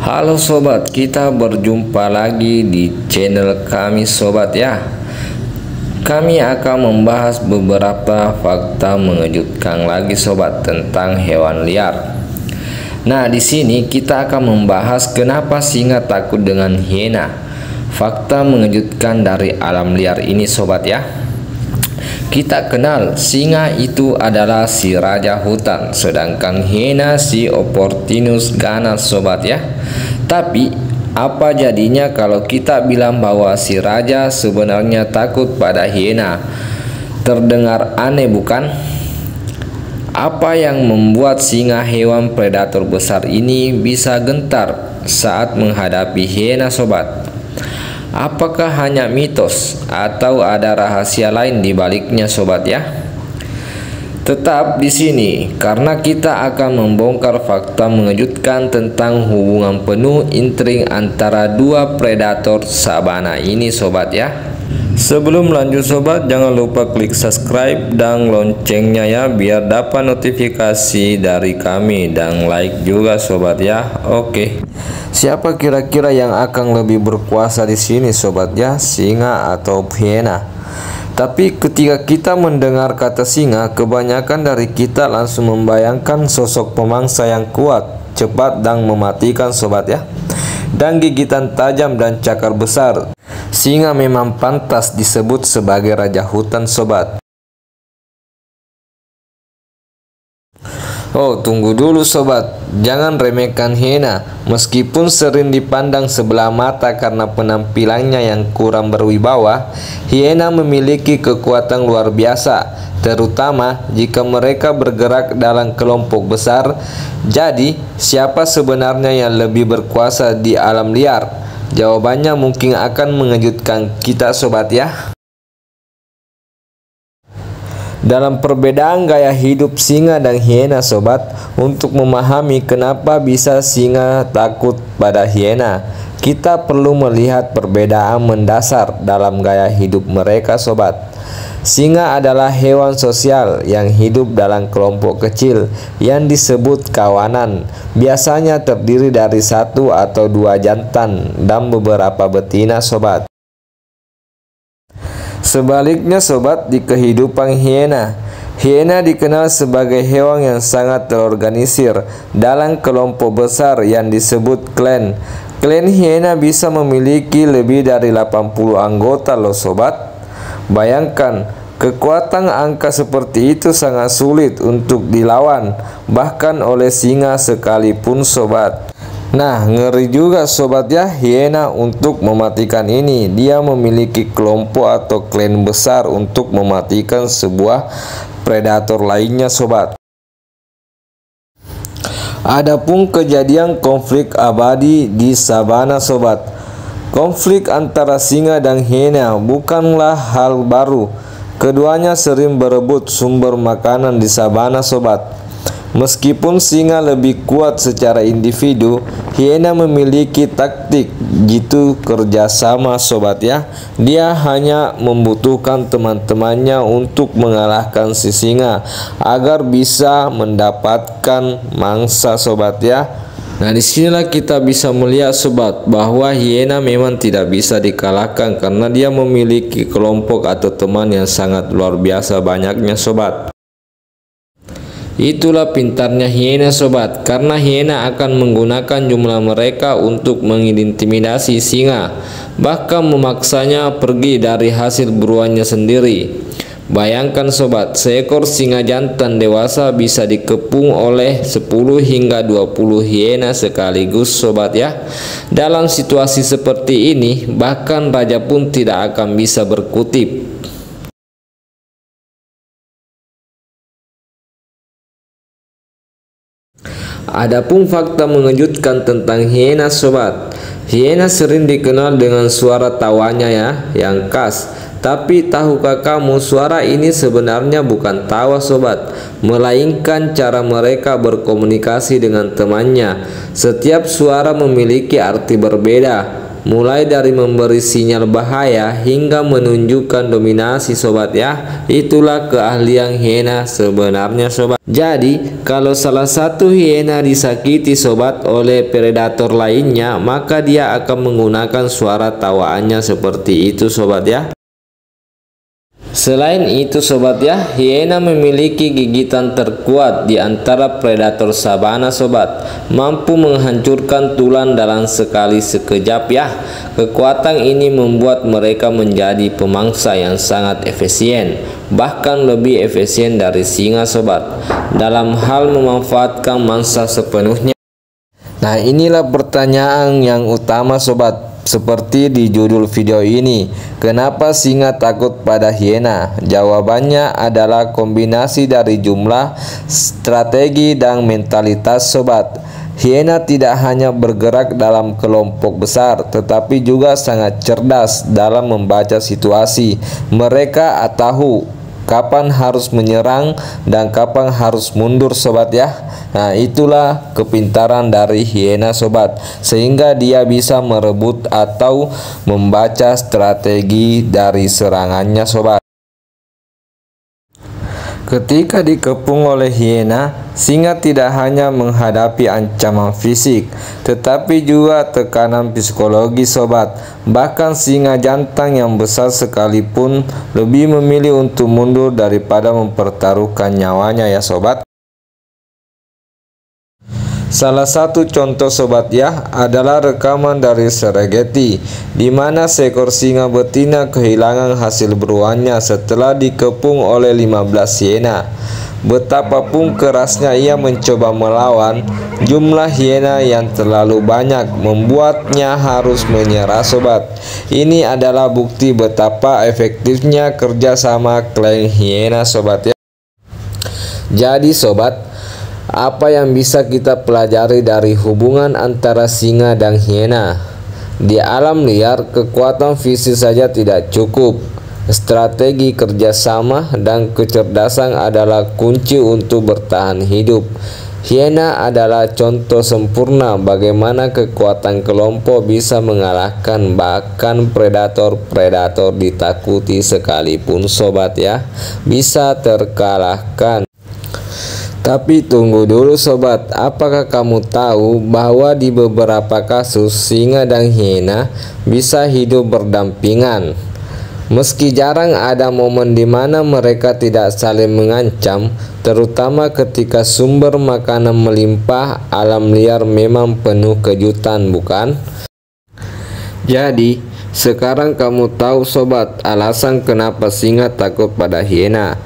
Halo sobat, kita berjumpa lagi di channel kami sobat ya. Kami akan membahas beberapa fakta mengejutkan lagi sobat tentang hewan liar. Nah, di sini kita akan membahas kenapa singa takut dengan hiena. Fakta mengejutkan dari alam liar ini sobat ya. Kita kenal singa itu adalah si raja hutan, sedangkan hiena si Opportunus ganas sobat ya. Tapi apa jadinya kalau kita bilang bahwa si raja sebenarnya takut pada hiena? Terdengar aneh bukan? Apa yang membuat singa hewan predator besar ini bisa gentar saat menghadapi hiena sobat? Apakah hanya mitos atau ada rahasia lain di baliknya sobat ya? Tetap di sini karena kita akan membongkar fakta mengejutkan tentang hubungan penuh intrik antara dua predator sabana ini sobat ya. Sebelum lanjut sobat, jangan lupa klik subscribe dan loncengnya ya biar dapat notifikasi dari kami, dan like juga sobat ya. Oke. Siapa kira-kira yang akan lebih berkuasa di sini sobat ya, singa atau hiena? Tapi ketika kita mendengar kata singa, kebanyakan dari kita langsung membayangkan sosok pemangsa yang kuat, cepat dan mematikan sobat ya, dan gigitan tajam dan cakar besar. Singa memang pantas disebut sebagai raja hutan sobat. Oh, tunggu dulu sobat, jangan remehkan hiena. Meskipun sering dipandang sebelah mata karena penampilannya yang kurang berwibawa, hiena memiliki kekuatan luar biasa, terutama jika mereka bergerak dalam kelompok besar. Jadi, siapa sebenarnya yang lebih berkuasa di alam liar? Jawabannya mungkin akan mengejutkan kita sobat ya. Dalam perbedaan gaya hidup singa dan hiena sobat, untuk memahami kenapa bisa singa takut pada hiena, kita perlu melihat perbedaan mendasar dalam gaya hidup mereka sobat. Singa adalah hewan sosial yang hidup dalam kelompok kecil yang disebut kawanan. Biasanya terdiri dari 1 atau 2 jantan dan beberapa betina sobat. Sebaliknya sobat, di kehidupan hiena dikenal sebagai hewan yang sangat terorganisir dalam kelompok besar yang disebut klan. Klan hiena bisa memiliki lebih dari 80 anggota loh sobat. Bayangkan, kekuatan angka seperti itu sangat sulit untuk dilawan, bahkan oleh singa sekalipun sobat. Nah, ngeri juga sobat ya hiena untuk mematikan ini. Dia memiliki kelompok atau klan besar untuk mematikan sebuah predator lainnya sobat. Adapun kejadian konflik abadi di sabana sobat. Konflik antara singa dan hiena bukanlah hal baru. Keduanya sering berebut sumber makanan di sabana sobat. Meskipun singa lebih kuat secara individu, hiena memiliki taktik jitu kerjasama sobat ya. Dia hanya membutuhkan teman-temannya untuk mengalahkan si singa agar bisa mendapatkan mangsa sobat ya. Nah, disinilah kita bisa melihat sobat bahwa hiena memang tidak bisa dikalahkan karena dia memiliki kelompok atau teman yang sangat luar biasa banyaknya sobat. Itulah pintarnya hiena sobat, karena hiena akan menggunakan jumlah mereka untuk mengintimidasi singa, bahkan memaksanya pergi dari hasil buruannya sendiri. Bayangkan sobat, seekor singa jantan dewasa bisa dikepung oleh 10 hingga 20 hiena sekaligus sobat ya. Dalam situasi seperti ini, bahkan raja pun tidak akan bisa berkutik. Adapun fakta mengejutkan tentang hiena sobat. Hiena sering dikenal dengan suara tawanya ya yang khas. Tapi tahukah kamu suara ini sebenarnya bukan tawa sobat, melainkan cara mereka berkomunikasi dengan temannya. Setiap suara memiliki arti berbeda. mulai dari memberi sinyal bahaya hingga menunjukkan dominasi sobat ya. Itulah keahlian hiena sebenarnya sobat. Jadi kalau salah satu hiena disakiti sobat oleh predator lainnya, maka dia akan menggunakan suara tawaannya seperti itu sobat ya. Selain itu sobat ya, hiena memiliki gigitan terkuat di antara predator sabana sobat, mampu menghancurkan tulang dalam sekali sekejap ya. Kekuatan ini membuat mereka menjadi pemangsa yang sangat efisien, bahkan lebih efisien dari singa sobat, dalam hal memanfaatkan mangsa sepenuhnya. Nah, inilah pertanyaan yang utama sobat. Seperti di judul video ini, kenapa singa takut pada hiena? Jawabannya adalah kombinasi dari jumlah, strategi, dan mentalitas sobat. Hiena tidak hanya bergerak dalam kelompok besar, tetapi juga sangat cerdas dalam membaca situasi. Mereka tahu kapan harus menyerang dan kapan harus mundur sobat ya. Nah, itulah kepintaran dari hiena sobat, sehingga dia bisa merebut atau membaca strategi dari serangannya sobat. Ketika dikepung oleh hiena, singa tidak hanya menghadapi ancaman fisik, tetapi juga tekanan psikologi sobat. Bahkan singa jantan yang besar sekalipun lebih memilih untuk mundur daripada mempertaruhkan nyawanya ya sobat. Salah satu contoh sobat ya adalah rekaman dari Serengeti, di mana seekor singa betina kehilangan hasil buruannya setelah dikepung oleh 15 hiena. Betapapun kerasnya ia mencoba melawan, jumlah hiena yang terlalu banyak membuatnya harus menyerah sobat. Ini adalah bukti betapa efektifnya kerjasama klan hiena sobat ya. Jadi sobat, apa yang bisa kita pelajari dari hubungan antara singa dan hiena? Di alam liar, kekuatan fisik saja tidak cukup. Strategi kerjasama dan kecerdasan adalah kunci untuk bertahan hidup. Hiena adalah contoh sempurna bagaimana kekuatan kelompok bisa mengalahkan bahkan predator-predator ditakuti sekalipun sobat ya, bisa terkalahkan. Tapi tunggu dulu sobat, apakah kamu tahu bahwa di beberapa kasus singa dan hiena bisa hidup berdampingan? Meski jarang ada momen di mana mereka tidak saling mengancam, terutama ketika sumber makanan melimpah, alam liar memang penuh kejutan bukan? Jadi, sekarang kamu tahu sobat alasan kenapa singa takut pada hiena.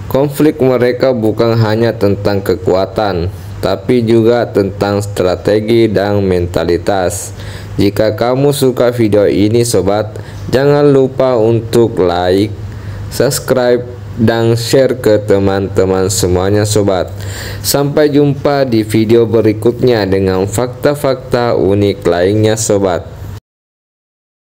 Konflik mereka bukan hanya tentang kekuatan, tapi juga tentang strategi dan mentalitas. Jika kamu suka video ini sobat, jangan lupa untuk like, subscribe, dan share ke teman-teman semuanya sobat. Sampai jumpa di video berikutnya dengan fakta-fakta unik lainnya sobat.